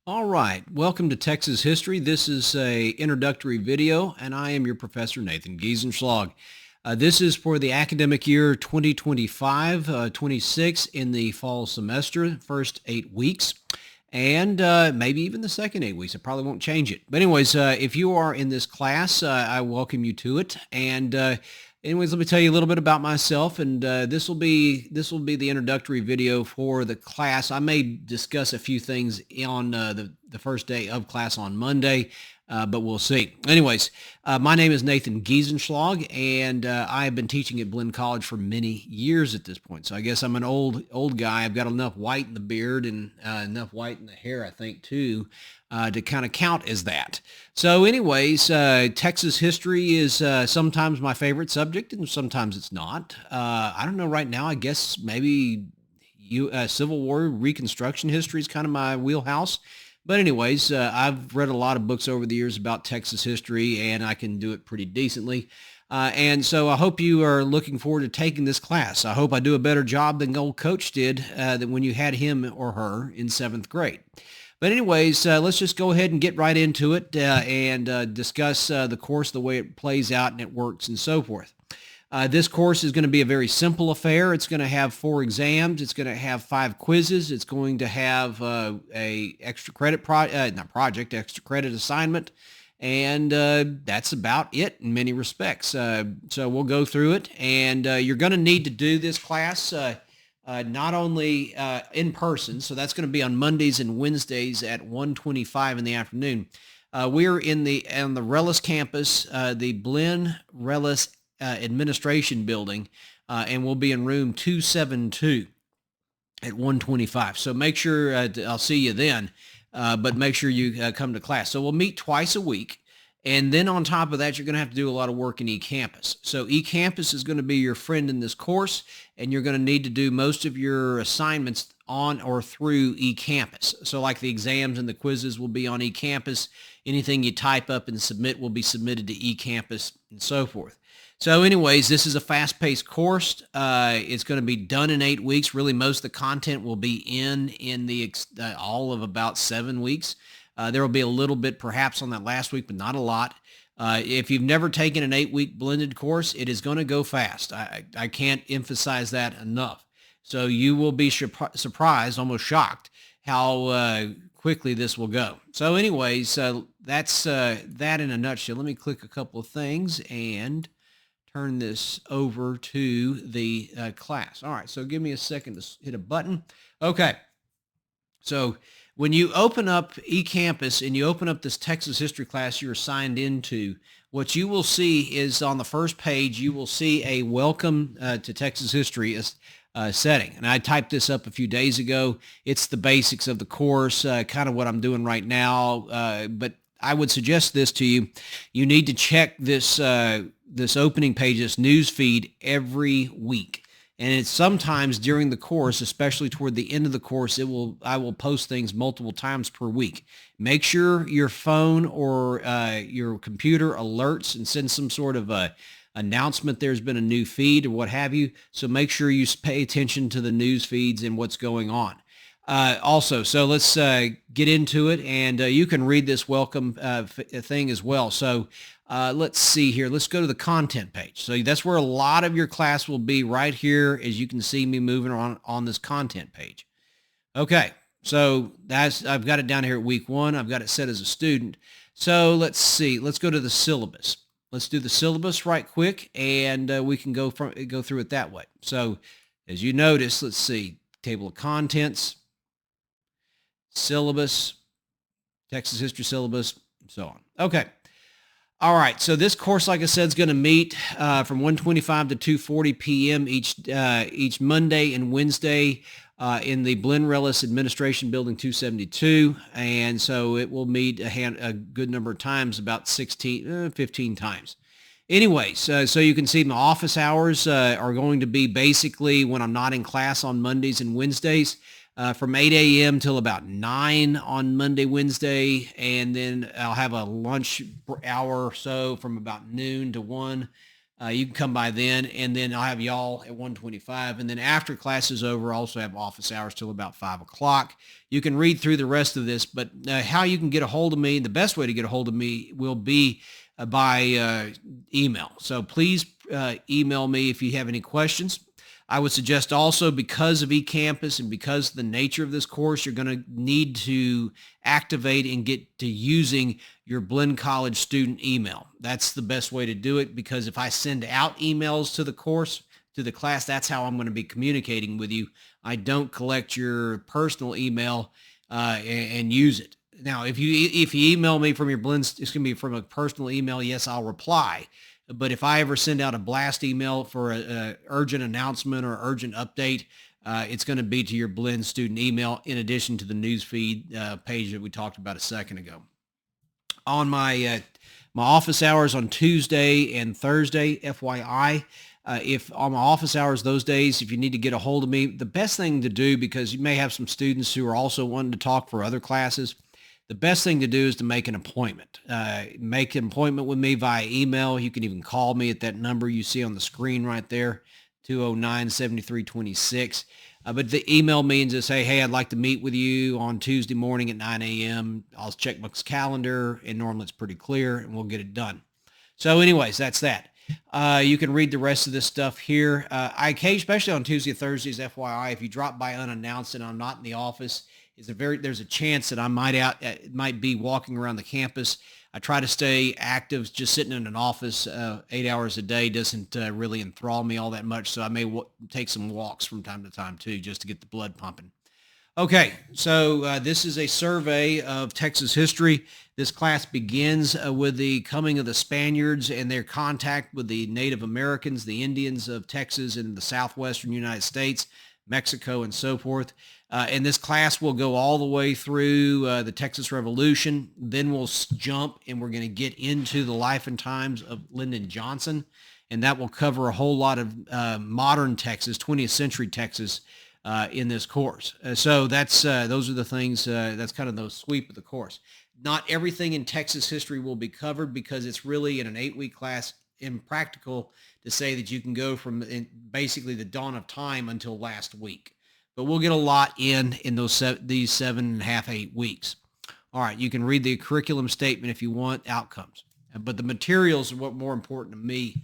All right, welcome to Texas History. This is a introductory video, and I am your professor, Nathan Giesenschlag. This is for the academic year 2025-26 in the fall semester, first 8 weeks, and maybe even the second 8 weeks. I probably won't change it. But anyways, if you are in this class, I welcome you to it. And anyways, let me tell you a little bit about myself, and this will be the introductory video for the class. I may discuss a few things on the first day of class on Monday, but we'll see. Anyways, my name is Nathan Giesenschlag, and I have been teaching at Blinn College for many years at this point. So I guess I'm an old guy. I've got enough white in the beard and enough white in the hair, I think, too, to kind of count as that. So anyways, Texas history is sometimes my favorite subject and sometimes it's not. I don't know right now. I guess maybe Civil War Reconstruction history is kind of my wheelhouse. But anyways, I've read a lot of books over the years about Texas history, and I can do it pretty decently. And so I hope you are looking forward to taking this class. I hope I do a better job than old coach did than when you had him or her in 7th grade. But anyways, let's just go ahead and get right into it and discuss the course, the way it plays out and it works and so forth. This course is going to be a very simple affair. It's going to have 4 exams. It's going to have 5 quizzes. It's going to have a extra credit extra credit assignment. And that's about it in many respects. So we'll go through it. And you're going to need to do this class not only in person. So that's going to be on Mondays and Wednesdays at 1:25 in the afternoon. We're on the Rellis campus, the Blinn Rellis administration building, and we'll be in room 272 at 1:25. So make sure I'll see you then, but make sure you come to class. So we'll meet twice a week. And then on top of that, you're going to have to do a lot of work in eCampus. So eCampus is going to be your friend in this course, and you're going to need to do most of your assignments on or through eCampus. So like the exams and the quizzes will be on eCampus. Anything you type up and submit will be submitted to eCampus and so forth. So anyways, this is a fast-paced course. It's going to be done in 8 weeks. Really, most of the content will be in the all of about 7 weeks. There will be a little bit perhaps on that last week, but not a lot. If you've never taken an 8-week blended course, it is going to go fast. I can't emphasize that enough. So you will be surprised, almost shocked, how quickly this will go. So anyways, that's that in a nutshell. Let me click a couple of things and turn this over to the class. All right, so give me a second to hit a button. Okay, so when you open up eCampus and you open up this Texas history class you're assigned into, what you will see is on the first page, you will see a welcome to Texas history setting. And I typed this up a few days ago. It's the basics of the course, kind of what I'm doing right now. But I would suggest this to you. You need to check this opening page, this news feed every week. And it's sometimes during the course, especially toward the end of the course, I will post things multiple times per week. Make sure your phone or your computer alerts and sends some sort of a announcement there's been a new feed or what have you. So make sure you pay attention to the news feeds and what's going on. Also, so let's get into it, and you can read this welcome thing as well. So let's see here. Let's go to the content page. So that's where a lot of your class will be, right here, as you can see me moving on this content page. Okay, so I've got it down here at week 1. I've got it set as a student. So let's see. Let's go to the syllabus. Let's do the syllabus right quick, and we can go through it that way. So as you notice, let's see, table of contents, syllabus, Texas history syllabus, and so on. Okay. All right. So this course, like I said, is going to meet from 1:25 to 2:40 p.m. each Monday and Wednesday in the Blinn Rellis Administration Building 272. And so it will meet a good number of times, about 15 times. Anyways, so you can see my office hours are going to be basically when I'm not in class on Mondays and Wednesdays. From 8 a.m. till about 9 on Monday, Wednesday, and then I'll have a lunch hour or so from about noon to 1 You can come by then, and then I'll have y'all at 1:25. And then after class is over, I also have office hours till about 5 o'clock. You can read through the rest of this, but how you can get a hold of me, the best way to get a hold of me will be by email. So please email me if you have any questions. I would suggest also, because of eCampus and because of the nature of this course, you're going to need to activate and get to using your Blinn College student email. That's the best way to do it, because if I send out emails to the course, to the class, that's how I'm going to be communicating with you. I don't collect your personal email and use it. Now, if you email me from your Blinn, it's going to be from a personal email. Yes, I'll reply. But if I ever send out a blast email for an urgent announcement or urgent update, it's going to be to your Blinn student email, in addition to the newsfeed page that we talked about a second ago. On my office hours on Tuesday and Thursday, FYI, if on my office hours those days, if you need to get a hold of me, the best thing to do, because you may have some students who are also wanting to talk for other classes, the best thing to do is to make an appointment. Make an appointment with me via email. You can even call me at that number you see on the screen right there, 209-7326. But the email me and just say, hey, I'd like to meet with you on Tuesday morning at 9 a.m. I'll check my calendar, and normally it's pretty clear, and we'll get it done. So anyways, that's that. You can read the rest of this stuff here. I occasionally, especially on Tuesday or Thursdays, FYI, if you drop by unannounced and I'm not in the office, there's a chance that I might be walking around the campus. I try to stay active. Just sitting in an office 8 hours a day doesn't really enthrall me all that much. So I may take some walks from time to time too, just to get the blood pumping. Okay, so this is a survey of Texas history. This class begins with the coming of the Spaniards and their contact with the Native Americans, the Indians of Texas and the southwestern United States, Mexico, and so forth. And this class will go all the way through the Texas Revolution. Then we'll jump and we're going to get into the life and times of Lyndon Johnson. And that will cover a whole lot of modern Texas, 20th century Texas in this course. So that's those are the things, that's kind of the sweep of the course. Not everything in Texas history will be covered, because it's really, in an 8-week class, impractical to say that you can go from basically the dawn of time until last week. But we'll get a lot in these 7.5, 8 weeks. All right, you can read the curriculum statement if you want outcomes. But the materials are what more important to me.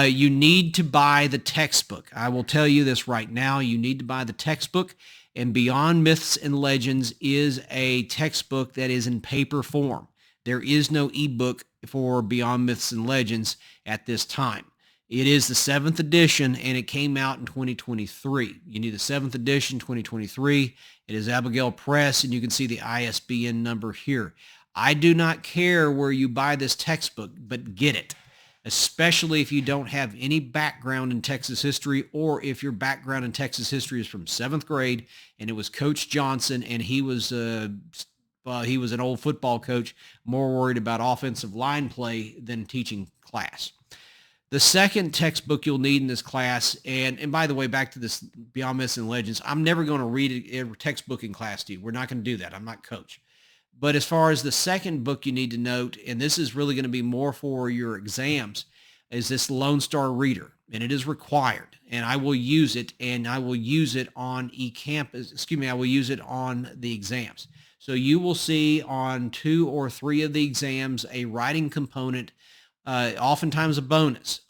You need to buy the textbook. I will tell you this right now. You need to buy the textbook. And Beyond Myths and Legends is a textbook that is in paper form. There is no ebook for Beyond Myths and Legends at this time. It is the 7th edition, and it came out in 2023. You need the 7th edition, 2023. It is Abigail Press, and you can see the ISBN number here. I do not care where you buy this textbook, but get it, especially if you don't have any background in Texas history, or if your background in Texas history is from 7th grade and it was Coach Johnson, and he was an old football coach, more worried about offensive line play than teaching class. The second textbook you'll need in this class, and by the way, back to this Beyond Myths and Legends, I'm never going to read a textbook in class to you. We're not going to do that. I'm not coach. But as far as the second book you need to note, and this is really going to be more for your exams, is this Lone Star Reader. And it is required. And I will use it, and I will use it on I will use it on the exams. So you will see on 2 or 3 of the exams a writing component, oftentimes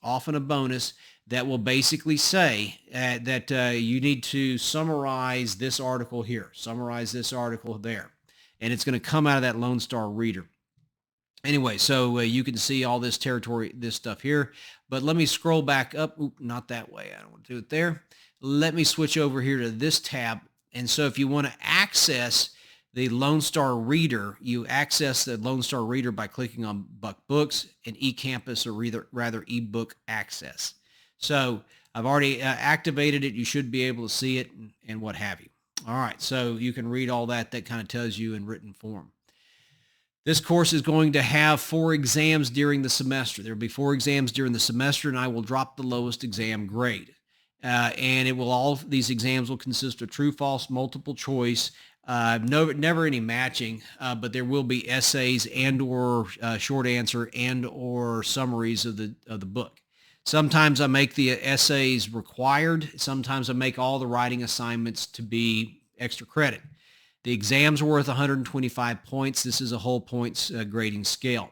often a bonus that will basically say that you need to summarize this article here, summarize this article there. And it's going to come out of that Lone Star Reader. Anyway, so you can see all this stuff here. But let me scroll back up. Oop, not that way. I don't want to do it there. Let me switch over here to this tab. And so if you want to access the Lone Star Reader, you access the Lone Star Reader by clicking on Buck Books and eCampus, or rather eBook Access. So I've already activated it. You should be able to see it and what have you. All right, so you can read all that. That kind of tells you in written form. This course is going to have 4 exams during the semester. There will be 4 exams during the semester, and I will drop the lowest exam grade. And these exams will consist of true, false, multiple choice, never any matching, but there will be essays and or short answer and or summaries of the book. Sometimes I make the essays required. Sometimes I make all the writing assignments to be extra credit. The exams are worth 125 points. This is a whole points grading scale.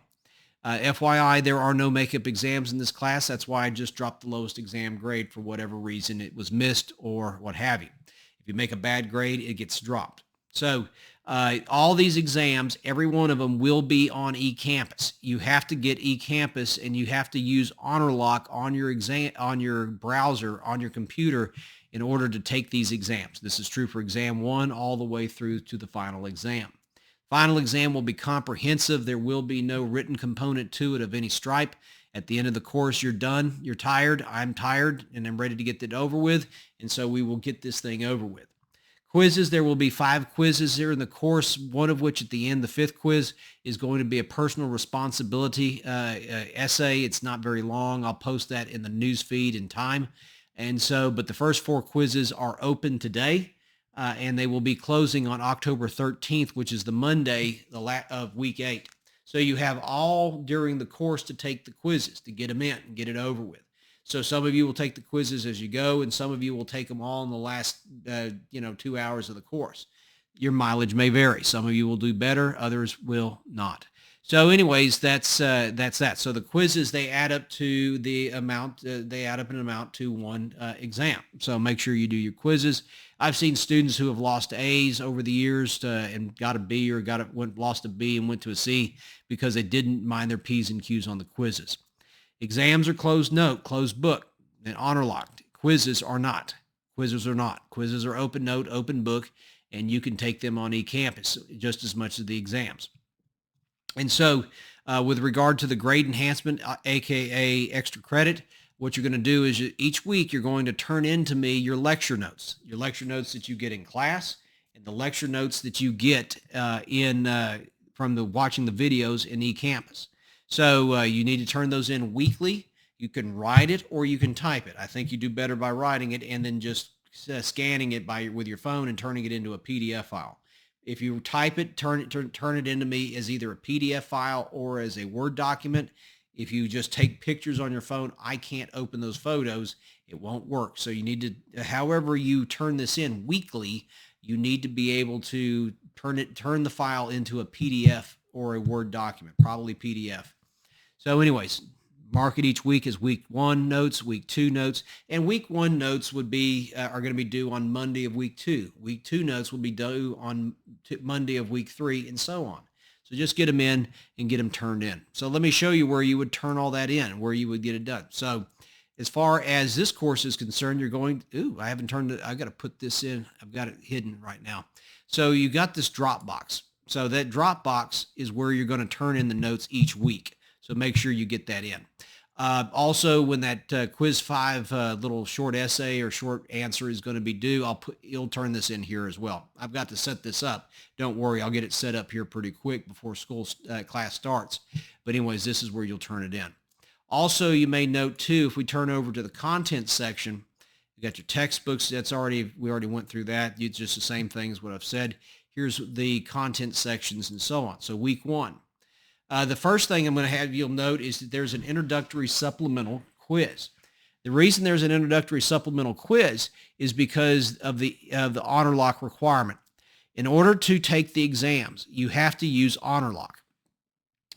FYI, there are no makeup exams in this class. That's why I just dropped the lowest exam grade for whatever reason it was missed or what have you. If you make a bad grade, it gets dropped. So all these exams, every one of them will be on eCampus. You have to get eCampus and you have to use HonorLock on your exam, on your browser, on your computer in order to take these exams. This is true for exam 1 all the way through to the final exam. Final exam will be comprehensive. There will be no written component to it of any stripe. At the end of the course, you're done. You're tired. I'm tired, and I'm ready to get that over with. And so we will get this thing over with. Quizzes, there will be 5 quizzes here in the course, one of which at the end, the 5th quiz, is going to be a personal responsibility essay. It's not very long. I'll post that in the news feed in time. And so, but the first 4 quizzes are open today. And they will be closing on October 13th, which is the Monday of week 8. So you have all during the course to take the quizzes, to get them in and get it over with. So some of you will take the quizzes as you go, and some of you will take them all in the last 2 hours of the course. Your mileage may vary. Some of you will do better, others will not. So anyways, that's that. So the quizzes, they add up to the amount, they add up an amount to one exam. So make sure you do your quizzes. I've seen students who have lost A's over the years and got a B or lost a B and went to a C because they didn't mind their P's and Q's on the quizzes. Exams are closed note, closed book, and honor locked. Quizzes are not. Quizzes are not. Quizzes are open note, open book, and you can take them on eCampus just as much as the exams. And so with regard to the grade enhancement, aka extra credit, what you're going to do is each week you're going to turn in to me your lecture notes that you get in class and the lecture notes that you get from watching the videos in eCampus. So you need to turn those in weekly. You can write it or you can type it. I think you do better by writing it and then just scanning it with your phone and turning it into a PDF file. If you type it, turn it into me as either a PDF file or as a Word document. If you just take pictures on your phone, I can't open those photos. It won't work. So you need to, however you turn this in weekly, you need to be able to turn the file into a PDF or a Word document, probably PDF. So anyways, mark it each week as week 1 notes, week 2 notes, and week 1 notes are going to be due on Monday of week 2. Week 2 notes will be due on Monday of week 3, and so on. So just get them in and get them turned in. So let me show you where you would turn all that in, where you would get it done. So as far as this course is concerned, you're going, I haven't turned it. I've got to put this in. I've got it hidden right now. So you got this Dropbox. So that Dropbox is where you're going to turn in the notes each week. So make sure you get that in. Also, when that quiz 5 little short essay or short answer is going to be due, you'll turn this in here as well. I've got to set this up. Don't worry, I'll get it set up here pretty quick before class starts. But anyways, this is where you'll turn it in. Also, you may note too, if we turn over to the content section, you got your textbooks. We already went through that. It's just the same thing as what I've said. Here's the content sections and so on. So week 1. The first thing I'm going to have you'll note is that there's an introductory supplemental quiz. The reason there's an introductory supplemental quiz is because of the honor lock requirement. In order to take the exams, you have to use honor lock.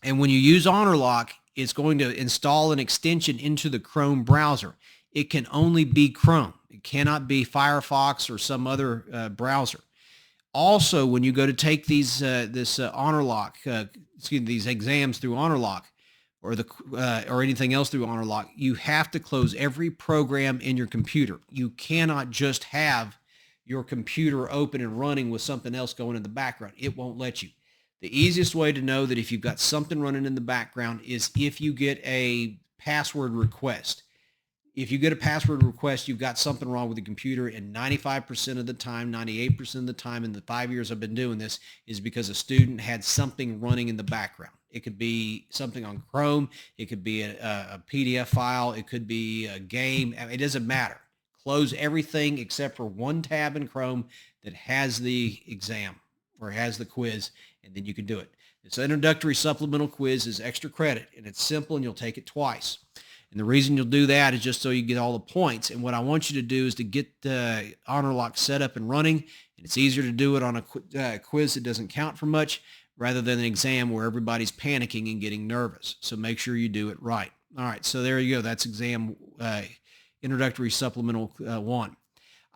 And when you use honor lock, it's going to install an extension into the Chrome browser. It can only be Chrome. It cannot be Firefox or some other browser. Also, when you go to take these honor lock, these exams through honor lock, or anything else through honor lock, you have to close every program in your computer. You cannot just have your computer open and running with something else going in the background. It won't let you. The easiest way to know that if you've got something running in the background is if you get a password request. If you get a password request, you've got something wrong with the computer, and 95% of the time, 98% of the time in the 5 years I've been doing this is because a student had something running in the background. It could be something on Chrome. It could be a PDF file. It could be a game. It doesn't matter. Close everything except for one tab in Chrome that has the exam or has the quiz, and then you can do it. This introductory supplemental quiz is extra credit, and it's simple, and you'll take it twice. And the reason you'll do that is just so you get all the points. And what I want you to do is to get the honor lock set up and running. And it's easier to do it on a quiz that doesn't count for much rather than an exam where everybody's panicking and getting nervous. So make sure you do it right. All right, so there you go. That's exam introductory supplemental 1.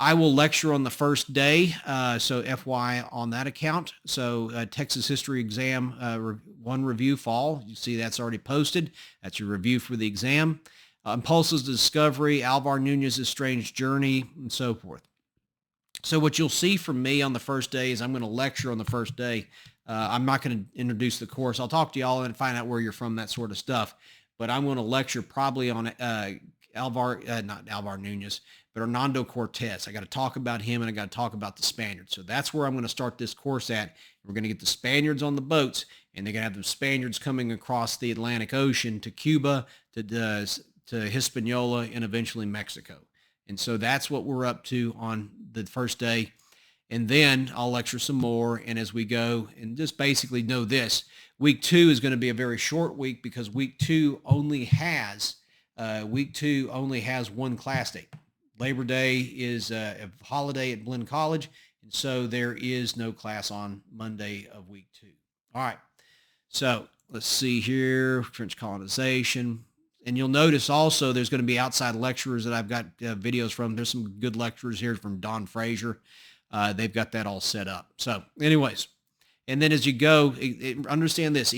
I will lecture on the first day, so FY on that account. So Texas history exam 1 review fall. You see that's already posted. That's your review for the exam. Impulses to Discovery, Alvar Nunez's Strange Journey, and so forth. So what you'll see from me on the first day is I'm going to lecture on the first day. I'm not going to introduce the course. I'll talk to y'all and find out where you're from, that sort of stuff. But I'm going to lecture probably on not Alvar Nunez, but Hernando Cortez. I got to talk about him, and I got to talk about the Spaniards. So that's where I'm going to start this course at. We're going to get the Spaniards on the boats, and they're going to have the Spaniards coming across the Atlantic Ocean to Cuba, to Hispaniola, and eventually Mexico. And so that's what we're up to on the first day. And then I'll lecture some more. And as we go, and just basically know this, week 2 is going to be a very short week because week 2 only has 1 class date. Labor Day is a holiday at Blinn College, and so there is no class on Monday of week 2. All right, so let's see here, trench colonization. And you'll notice also there's going to be outside lecturers that I've got videos from. There's some good lecturers here from Don Frazier. They've got that all set up. So anyways, and then as you go, understand this,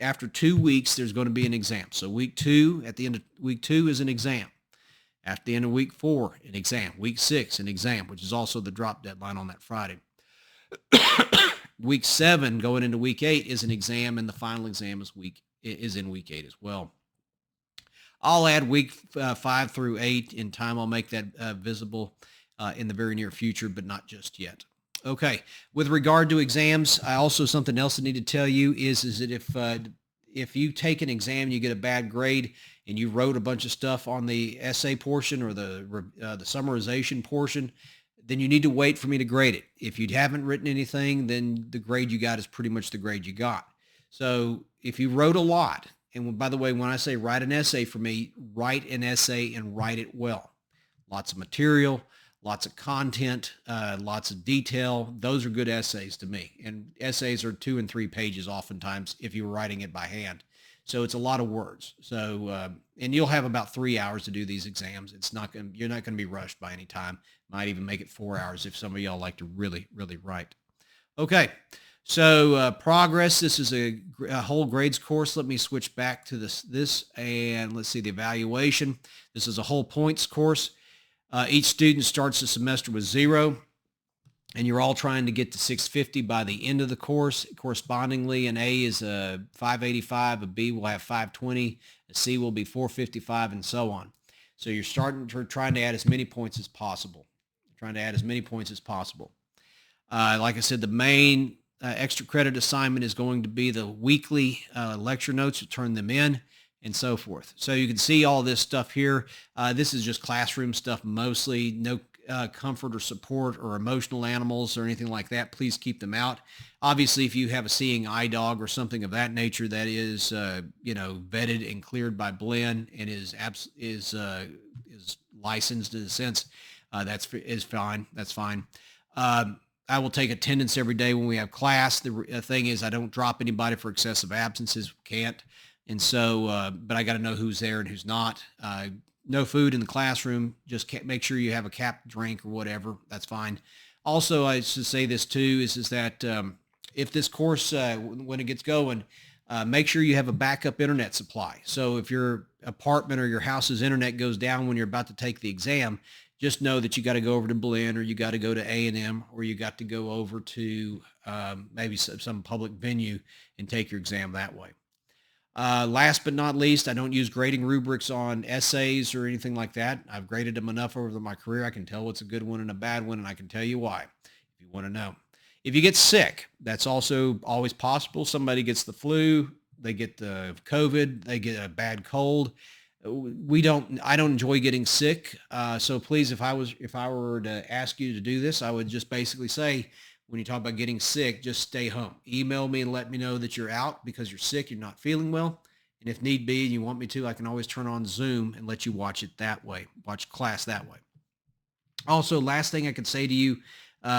after 2 weeks, there's going to be an exam. So week 2, at the end of week 2 is an exam. At the end of week 4, an exam. Week 6, an exam, which is also the drop deadline on that Friday. Week 7, going into week 8, is an exam, and the final exam is in week 8 as well. I'll add week 5 through 8 in time. I'll make that visible in the very near future, but not just yet. Okay, with regard to exams, something else I need to tell you is that if you take an exam and you get a bad grade and you wrote a bunch of stuff on the essay portion or the summarization portion, then you need to wait for me to grade it. If you haven't written anything, then the grade you got is pretty much the grade you got. So if you wrote a lot, and by the way, when I say write an essay for me, write an essay and write it well. Lots of material, lots of content, lots of detail. Those are good essays to me. And essays are 2 and 3 pages oftentimes if you're writing it by hand. So it's a lot of words. So, and you'll have about 3 hours to do these exams. You're not going to be rushed by any time. Might even make it 4 hours if some of y'all like to really, really write. Okay. So progress, this is a whole grades course. Let me switch back to this and let's see the evaluation. This is a whole points course. Each student starts the semester with 0, and you're all trying to get to 650 by the end of the course. Correspondingly, an A is a 585, a B will have 520, a C will be 455, and so on. So you're trying to add as many points as possible. Like I said, the main extra credit assignment is going to be the weekly lecture notes. You turn them in and so forth. So you can see all this stuff here. This is just classroom stuff mostly. No comfort or support or emotional animals or anything like that. Please keep them out. Obviously, if you have a seeing eye dog or something of that nature that is, vetted and cleared by Blinn and is licensed in a sense, that's fine. That's fine. I will take attendance every day when we have class. The thing is, I don't drop anybody for excessive absences. Can't. And so, but I got to know who's there and who's not. No food in the classroom. Just make sure you have a capped drink or whatever. That's fine. Also, I should say this too, is that if this course, when it gets going, make sure you have a backup internet supply. So if your apartment or your house's internet goes down when you're about to take the exam, just know that you got to go over to Blinn, or you got to go to A&M, or you got to go over to maybe some public venue and take your exam that way. Last but not least, I don't use grading rubrics on essays or anything like that. I've graded them enough over my career. I can tell what's a good one and a bad one, and I can tell you why if you want to know. If you get sick, that's also always possible. Somebody gets the flu, they get the COVID, they get a bad cold. I don't enjoy getting sick. So please, if I were to ask you to do this, I would just basically say, when you talk about getting sick, just stay home. Email me and let me know that you're out because you're sick, you're not feeling well, And if need be, and you want me to, I can always turn on Zoom and let you watch it that way, watch class that way. Also, last thing I could say to you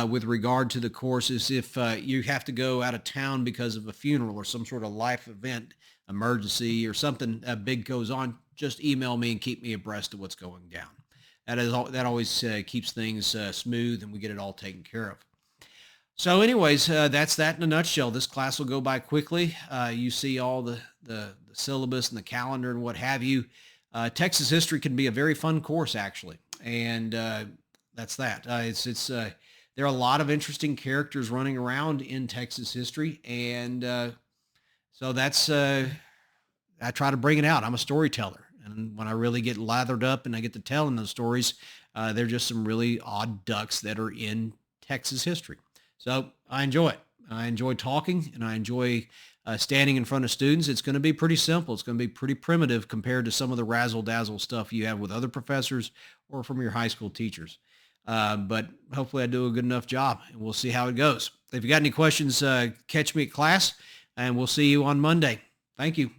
with regard to the course is if you have to go out of town because of a funeral or some sort of life event, emergency, or something big goes on, just email me and keep me abreast of what's going down. That always keeps things smooth, and we get it all taken care of. So, anyways, that's that in a nutshell. This class will go by quickly. You see all the syllabus and the calendar and what have you. Texas history can be a very fun course, actually, and that's that. There are a lot of interesting characters running around in Texas history, and so that's I try to bring it out. I'm a storyteller, and when I really get lathered up and I get to telling those stories, they're just some really odd ducks that are in Texas history. So I enjoy it. I enjoy talking, and I enjoy standing in front of students. It's going to be pretty simple. It's going to be pretty primitive compared to some of the razzle dazzle stuff you have with other professors or from your high school teachers. But hopefully I do a good enough job, and we'll see how it goes. If you got any questions, catch me at class, and we'll see you on Monday. Thank you.